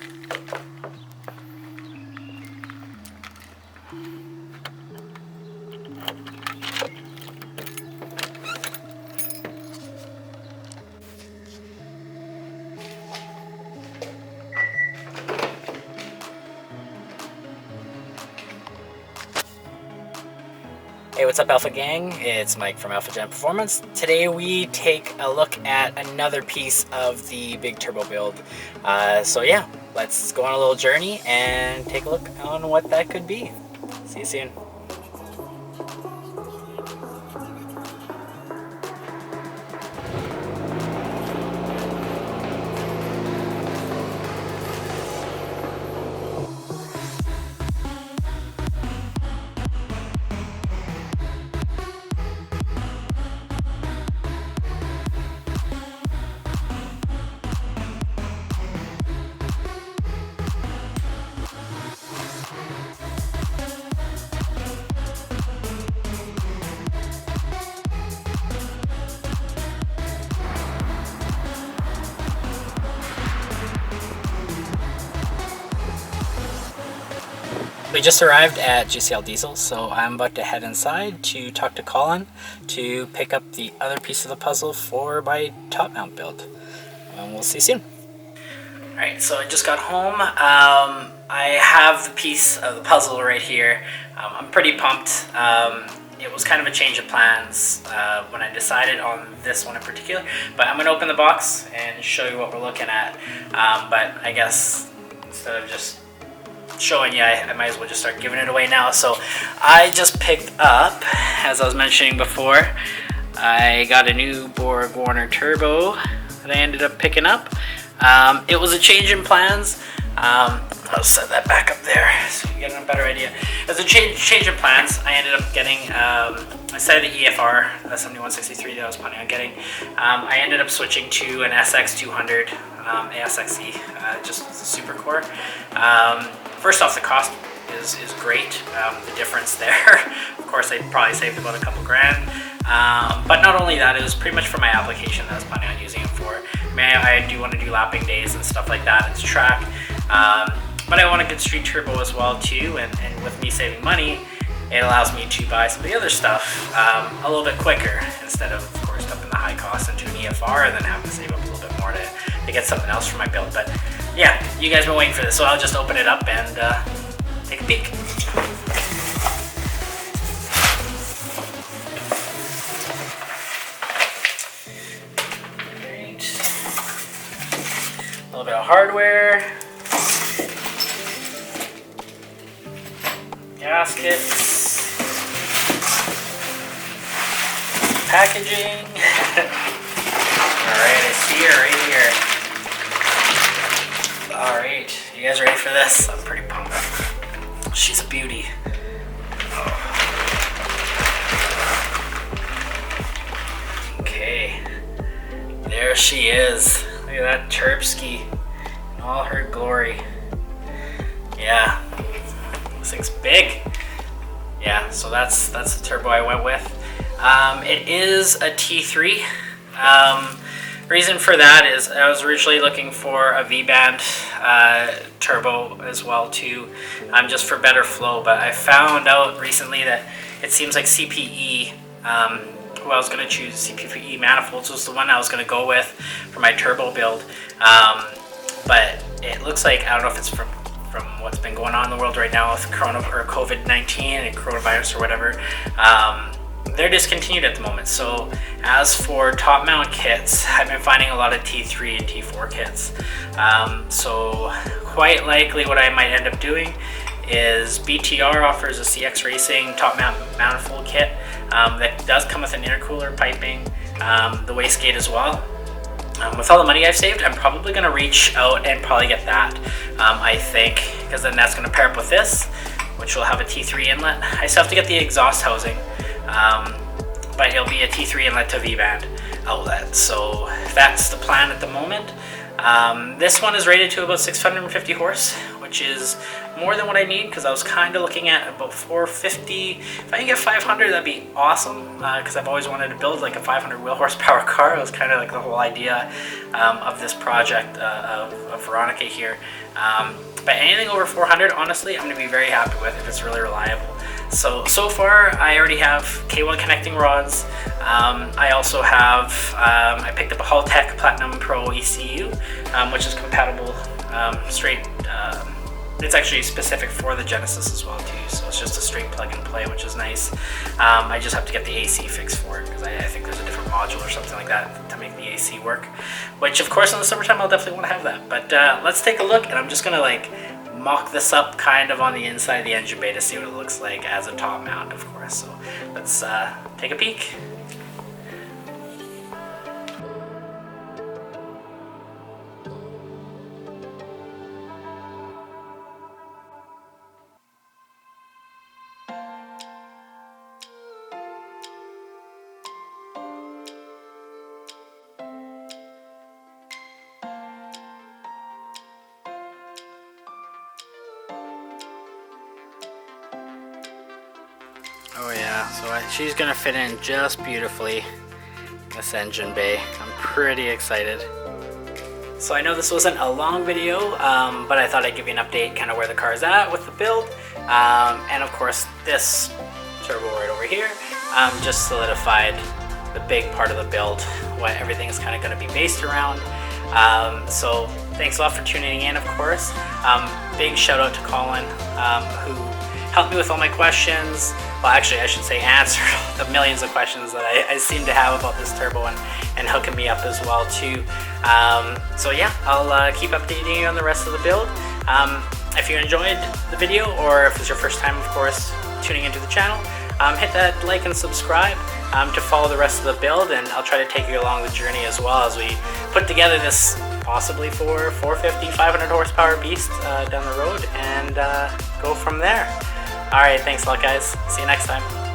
Hey, what's up, Alpha Gang? It's Mike from AlphaGenPerformance. Today we take a look at another piece of the big turbo build. So yeah, let's go on a little journey and take a look on what that could be. See you soon. We just arrived at GCL Diesel, so I'm about to head inside to talk to Colin to pick up the other piece of the puzzle for my top mount build. And we'll see you soon. Alright, so I just got home. I have the piece of the puzzle right here. I'm pretty pumped. It was kind of a change of plans when I decided on this one in particular, but I'm going to open the box and show you what we're looking at. But I guess instead of just showing you, I might as well just start giving it away now. So I just picked up, as I was mentioning before, I got a new Borg Warner turbo that I ended up picking up. It was a change in plans. I'll set that back up there so you get a better idea. As a change in plans, I ended up getting, instead of the EFR 7163 that I was planning on getting, I ended up switching to an SX200SXE, just the super core. First off, the cost is great. The difference there, of course, I probably saved about a couple grand. But not only that, it was pretty much for my application that I was planning on using it for. I mean, I do want to do lapping days and stuff like that. It's track. But I want a good street turbo as well too, and with me saving money, it allows me to buy some of the other stuff a little bit quicker, instead of course dumping the high cost into an EFR and then having to save up a little bit more to get something else for my build. But yeah, you guys been waiting for this, so I'll just open it up and take a peek. Great. A little bit of hardware. Gaskets, packaging. Alright, I see her right here. Alright, you guys ready for this? I'm pretty pumped. She's a beauty. Oh. Okay, there she is. Look at that Turbski in all her glory. Yeah. This thing's big. Yeah, so that's the turbo I went with. It is a T3. Reason for that is I was originally looking for a V-band turbo as well too, just for better flow. But I found out recently that it seems like CPE, who I was going to choose, CPE manifolds was the one I was going to go with for my turbo build. But it looks like, I don't know if it's from what's been going on in the world right now with COVID-19 and coronavirus or whatever, they're discontinued at the moment. So as for top mount kits, I've been finding a lot of T3 and T4 kits. So quite likely what I might end up doing is BTR offers a CX Racing top mount manifold kit that does come with an intercooler, piping, the wastegate as well. With all the money I've saved, I'm probably going to reach out and probably get that, I think, because then that's going to pair up with this, which will have a T3 inlet. I still have to get the exhaust housing, but it'll be a T3 inlet to V-band outlet. So that's the plan at the moment. This one is rated to about 650 horse, which which is more than what I need because I was kind of looking at about 450. If I can get 500, that'd be awesome because I've always wanted to build like a 500 wheel horsepower car. It was kind of like the whole idea of this project of Veronica here. But anything over 400, honestly, I'm going to be very happy with if it's really reliable. So far, I already have K1 connecting rods. I also have, I picked up a Haltech Platinum Pro ECU, which is compatible straight. It's actually specific for the Genesis as well too, so it's just a straight plug and play, which is nice. I just have to get the AC fixed for it because I think there's a different module or something like that to make the AC work, which of course in the summertime I'll definitely want to have that. But let's take a look, and I'm just gonna like mock this up kind of on the inside of the engine bay to see what it looks like as a top mount, of course. So let's take a peek. Oh yeah, so she's gonna fit in just beautifully, this engine bay. I'm pretty excited. So I know this wasn't a long video, but I thought I'd give you an update kind of where the car's at with the build. And of course this turbo right over here just solidified the big part of the build, what everything's kind of going to be based around. So thanks a lot for tuning in, of course. Big shout out to Colin, who helped me with all my questions. Well, actually, I should say answered the millions of questions that I seem to have about this turbo and hooking me up as well too. So yeah, I'll keep updating you on the rest of the build. If you enjoyed the video, or if it's your first time, of course, tuning into the channel, hit that like and subscribe to follow the rest of the build, and I'll try to take you along the journey as well as we put together this possibly for 450, 500 horsepower beast down the road, and go from there. Alright, thanks a lot guys. See you next time.